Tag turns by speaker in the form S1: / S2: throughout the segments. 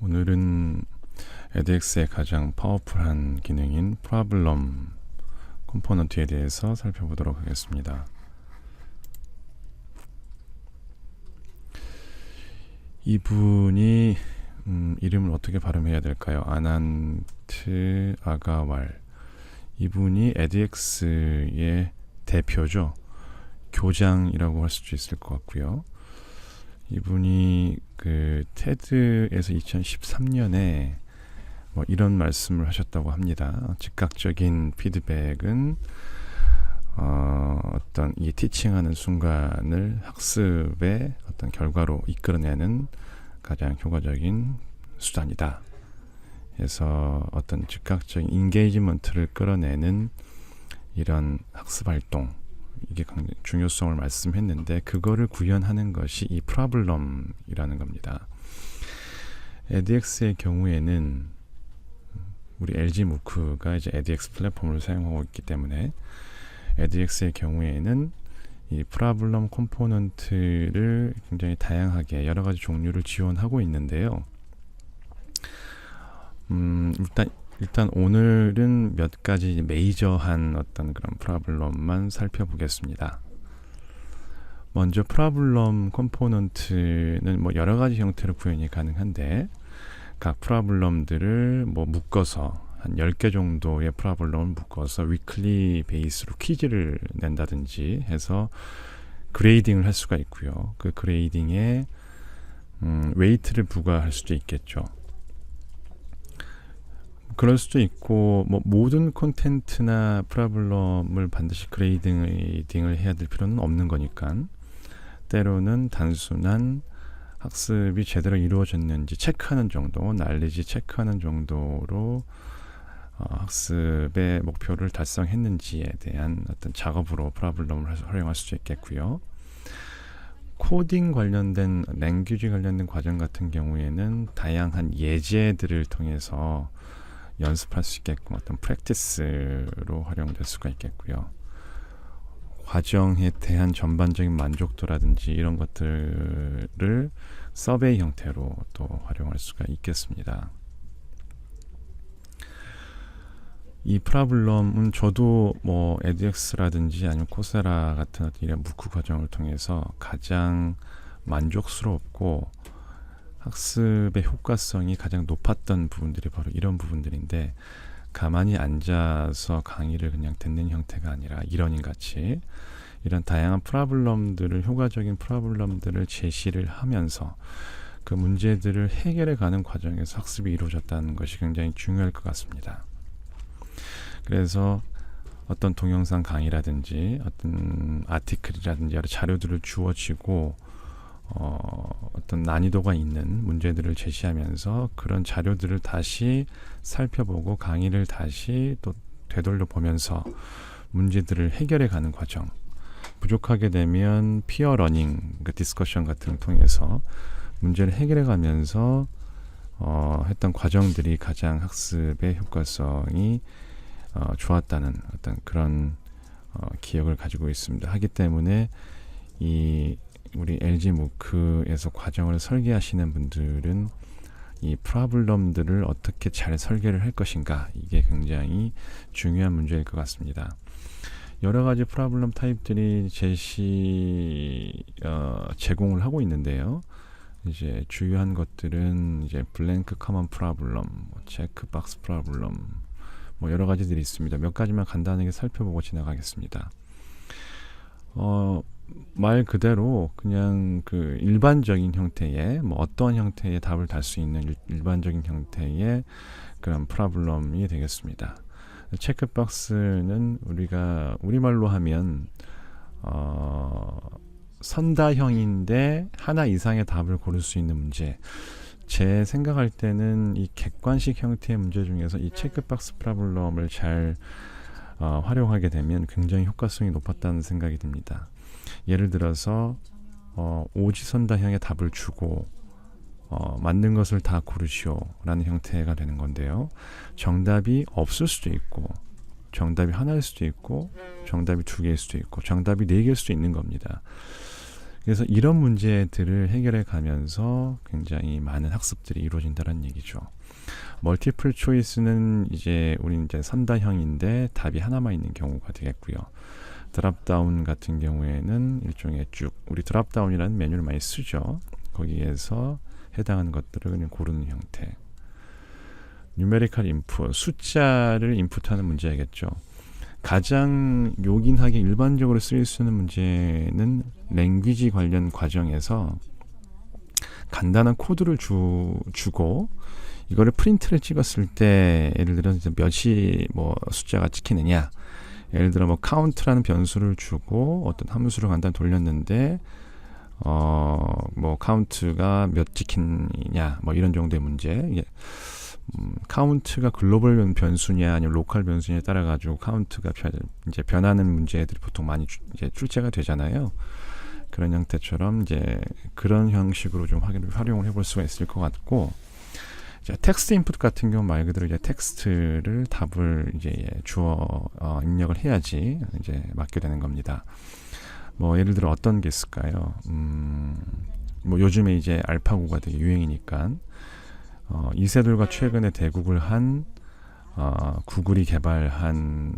S1: 오늘은 edX의 가장 파워풀한 기능인 프로블럼 컴포넌트에 대해서 살펴보도록 하겠습니다. 이분이 이름을 어떻게 발음해야 될까요? 아난트 아가왈. 이분이 edX의 대표죠. 교장이라고 할 수도 있을 것 같고요. 이분이 그 테드에서 2013년에 뭐 이런 말씀을 하셨다고 합니다. 즉각적인 피드백은 어떤 이 티칭하는 순간을 학습의 어떤 결과로 이끌어내는 가장 효과적인 수단이다. 그래서 어떤 즉각적인 인게이지먼트를 끌어내는 이런 학습 활동, 이게 중요성을 말씀했는데, 그거를 구현하는 것이 이 프로블럼이라는 겁니다. edX의 경우에는 우리 LG 무크가 이제 edX 플랫폼을 사용하고 있기 때문에 edX의 경우에는 이 프로블럼 컴포넌트를 굉장히 다양하게 여러 가지 종류를 지원하고 있는데요. 일단 오늘은 몇 가지 메이저한 어떤 그런 프로블럼만 살펴보겠습니다. 먼저 프로블럼 컴포넌트는 뭐 여러 가지 형태로 구현이 가능한데, 각 프로블럼들을 뭐 묶어서 한 10개 정도의 프로블럼을 묶어서 위클리 베이스로 퀴즈를 낸다든지 해서 그레이딩을 할 수가 있고요. 그 그레이딩에 웨이트를 부과할 수도 있겠죠. 그럴 수도 있고, 뭐 모든 콘텐츠나 프로블럼을 반드시 그레이딩을 해야 될 필요는 없는 거니까, 때로는 단순한 학습이 제대로 이루어졌는지 체크하는 정도, 날리지 체크하는 정도로 학습의 목표를 달성했는지에 대한 어떤 작업으로 프로블럼을 활용할 수도 있겠고요. 코딩 관련된, 랭귀지 관련된 과정 같은 경우에는 다양한 예제들을 통해서 연습할 수 있게끔 어떤 프랙티스로 활용될 수가 있겠고요. 과정에 대한 전반적인 만족도라든지 이런 것들을 서베이 형태로 또 활용할 수가 있겠습니다. 이 프로블럼은 저도 뭐 edX라든지 아니면 코세라 같은 이런 무크 과정을 통해서 가장 만족스럽고 학습의 효과성이 가장 높았던 부분들이 바로 이런 부분들인데, 가만히 앉아서 강의를 그냥 듣는 형태가 아니라 이러닝 같이 이런 다양한 프로블럼들을, 효과적인 프로블럼들을 제시를 하면서 그 문제들을 해결해 가는 과정에서 학습이 이루어졌다는 것이 굉장히 중요할 것 같습니다. 그래서 어떤 동영상 강의라든지 어떤 아티클이라든지 여러 자료들을 주어지고 어떤 난이도가 있는 문제들을 제시하면서 그런 자료들을 다시 살펴보고 강의를 다시 또 되돌려 보면서 문제들을 해결해 가는 과정, 부족하게 되면 피어 러닝, 그 디스커션 같은 걸 통해서 문제를 해결해 가면서 했던 과정들이 가장 학습의 효과성이 좋았다는 어떤 그런 기억을 가지고 있습니다. 하기 때문에 우리 LG 무크에서 과정을 설계하시는 분들은 이 프로블럼들을 어떻게 잘 설계를 할 것인가, 이게 굉장히 중요한 문제일 것 같습니다. 여러 가지 프로블럼 타입들이 제공을 하고 있는데요. 이제 주요한 것들은 이제 블랭크 커먼 프로블럼, 체크박스 프로블럼, 뭐 여러 가지들이 있습니다. 몇 가지만 간단하게 살펴보고 지나가겠습니다. 말 그대로 그냥 그 일반적인 형태의, 뭐 어떠한 형태의 답을 달 수 있는 일반적인 형태의 그런 프로블럼이 되겠습니다. 체크박스는 우리가 우리말로 하면 선다형인데 하나 이상의 답을 고를 수 있는 문제. 제 생각할 때는 이 객관식 형태의 문제 중에서 이 체크박스 프로블럼을 잘 활용하게 되면 굉장히 효과성이 높았다는 생각이 듭니다. 예를 들어서 오지선다형의 답을 주고 맞는 것을 다 고르시오 라는 형태가 되는 건데요. 정답이 없을 수도 있고, 정답이 하나일 수도 있고, 정답이 2개일 수도 있고, 정답이 4개일 수도 있는 겁니다. 그래서 이런 문제들을 해결해 가면서 굉장히 많은 학습들이 이루어진다는 얘기죠. 멀티플 초이스는 이제 우리 이제 선다형인데 답이 하나만 있는 경우가 되겠고요. 드랍다운 같은 경우에는 일종의 쭉 우리 드랍다운이라는 메뉴를 많이 쓰죠. 거기에서 해당하는 것들을 그냥 고르는 형태. 뉴메리컬 인풋, 숫자를 인풋하는 문제겠죠. 가장 요긴하게 일반적으로 쓰일 수 있는 문제는 랭귀지 관련 과정에서 간단한 코드를 주고 이거를 프린트를 찍었을 때 예를 들어 몇이 뭐 숫자가 찍히느냐, 예를 들어 뭐 count라는 변수를 주고 어떤 함수를 간단히 돌렸는데 뭐 count가 몇 찍히느냐 뭐 이런 정도의 문제. 카운트가 글로벌 변수냐 아니면 로컬 변수냐에 따라 가지고 카운트가 이제 변하는 문제들이 보통 많이 이제 출제가 되잖아요. 그런 형태처럼 이제 그런 형식으로 좀 활용을 해볼 수가 있을 것 같고, 이제 텍스트 인풋 같은 경우 말 그대로 이제 텍스트를 답을 이제 주어 입력을 해야지 이제 맞게 되는 겁니다. 뭐 예를 들어 어떤 게 있을까요? 뭐 요즘에 이제 알파고가 되게 유행이니까. 이세돌과 최근에 대국을 한 구글이 개발한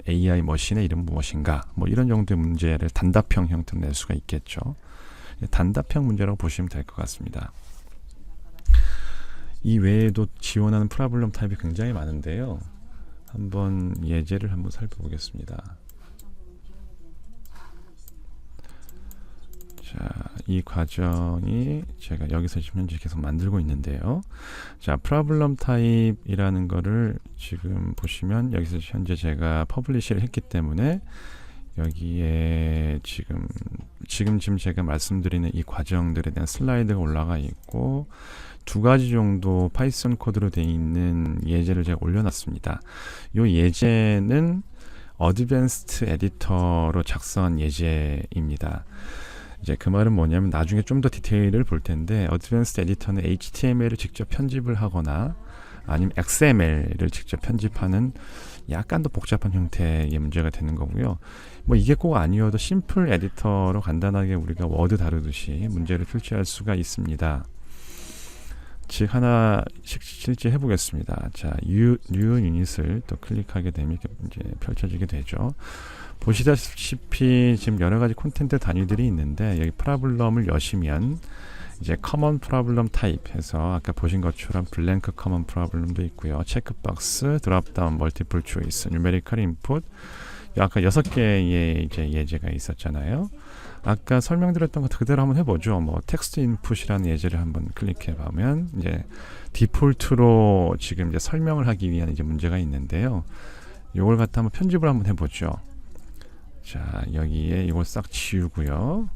S1: AI 머신의 이름 무엇인가 뭐 이런 정도의 문제를 단답형 형태로 낼 수가 있겠죠. 단답형 문제라고 보시면 될 것 같습니다. 이 외에도 지원하는 프로블럼 타입이 굉장히 많은데요. 한번 예제를 한번 살펴보겠습니다. 자, 이 과정이 제가 여기서 지금 현재 계속 만들고 있는데요. 자, 프로블럼 타입이라는 거를 지금 보시면 여기서 현재 제가 퍼블리시를 했기 때문에 여기에 지금 제가 말씀드리는 이 과정들에 대한 슬라이드가 올라가 있고 두 가지 정도 파이썬 코드로 되어 있는 예제를 제가 올려놨습니다. 이 예제는 어드밴스드 에디터로 작성한 예제입니다. 이제 그 말은 뭐냐면 나중에 좀 더 디테일을 볼 텐데 어드밴스드 에디터는 HTML을 직접 편집을 하거나 아니면 XML을 직접 편집하는 약간 더 복잡한 형태의 문제가 되는 거고요. 뭐 이게 꼭 아니어도 심플 에디터로 간단하게 우리가 워드 다루듯이 문제를 출제할 수가 있습니다. 즉 하나씩 실제 해보겠습니다. 자, new 유닛을 또 클릭하게 되면 이렇게 이제 펼쳐지게 되죠. 보시다시피 지금 여러 가지 콘텐트 단위들이 있는데 여기 프로블럼을 여시면 이제 커먼 프로블럼 타입 해서 아까 보신 것처럼 블랭크 커먼 프로블럼도 있고요. 체크박스, 드롭다운, 멀티플 초이스, 뉴메리컬 인풋, 아까 6개의 이제 예제가 있었잖아요. 아까 설명드렸던 것 그대로 한번 해보죠. 뭐 텍스트 인풋이라는 예제를 한번 클릭해 보면 이제 디폴트로 지금 이제 설명을 하기 위한 이제 문제가 있는데요. 이걸 갖다 한번 편집을 한번 해보죠. 자, 여기에 이걸 싹 지우고요.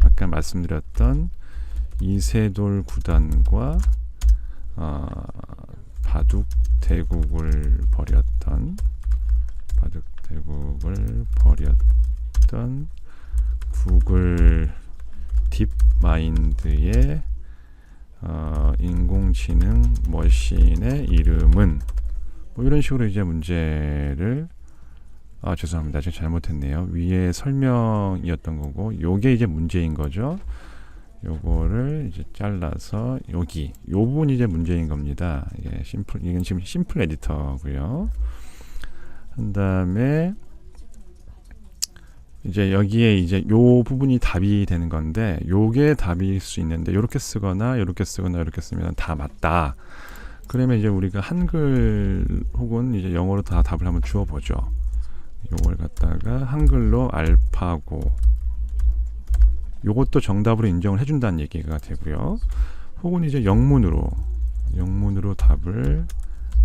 S1: 아까 말씀드렸던 이세돌 구단과 바둑 대국을 벌였던 구글 딥마인드의 인공지능 머신의 이름은 뭐 이런 식으로 이제 문제를 죄송합니다. 제가 잘못했네요. 위에 설명이었던 거고 요게 이제 문제인 거죠. 요거를 이제 잘라서 여기 요 부분이 이제 문제인 겁니다. 이건 지금 심플 에디터고요. 한 다음에 이제 여기에 이제 요 부분이 답이 되는 건데 요게 답일 수 있는데 요렇게 쓰거나 요렇게 쓰거나 요렇게 쓰면 다 맞다. 그러면 이제 우리가 한글 혹은 이제 영어로 다 답을 한번 주어 보죠. 요걸 갖다가 한글로 알파고 요것도 정답으로 인정을 해준다는 얘기가 되고요. 혹은 이제 영문으로 답을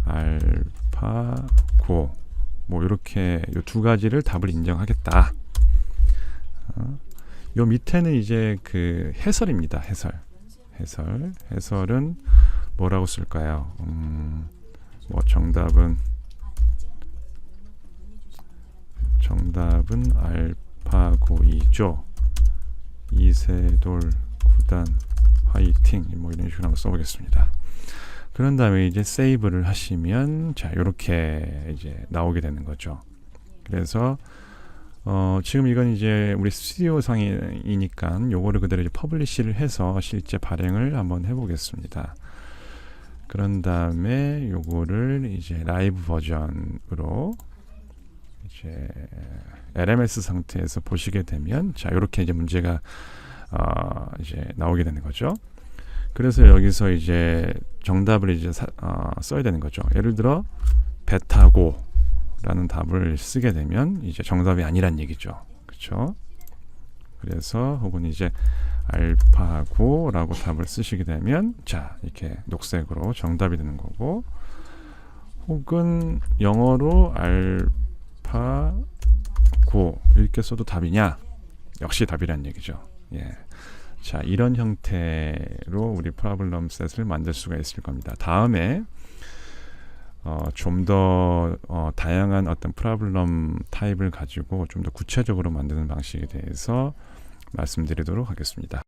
S1: 알파고 뭐 이렇게 요 두 가지를 답을 인정하겠다. 요 밑에는 이제 그 해설입니다. 해설은 뭐라고 쓸까요? 뭐 정답은 알파고이죠. 이세돌 구단 화이팅. 뭐 이런 식으로 한번 써보겠습니다. 그런 다음에 이제 세이브를 하시면 자, 요렇게 이제 나오게 되는 거죠. 그래서 지금 이건 이제 우리 스튜디오 상이니까 요거를 그대로 이제 퍼블리시를 해서 실제 발행을 한번 해보겠습니다. 그런 다음에 요거를 이제 라이브 버전으로 이제 LMS 상태에서 보시게 되면 자 이렇게 이제 문제가 이제 나오게 되는 거죠. 그래서 여기서 이제 정답을 이제 써야 되는 거죠. 예를 들어 베타고 라는 답을 쓰게 되면 이제 정답이 아니란 얘기죠. 그렇죠? 그래서 혹은 이제 알파고 라고 답을 쓰시게 되면 자 이렇게 녹색으로 정답이 되는 거고, 혹은 영어로 알파고 이렇게 써도 답이냐? 역시 답이란 얘기죠. 예. 자 이런 형태로 우리 프로블럼 셋을 만들 수가 있을 겁니다. 다음에 좀 더 다양한 어떤 프로블럼 타입을 가지고 좀 더 구체적으로 만드는 방식에 대해서 말씀드리도록 하겠습니다.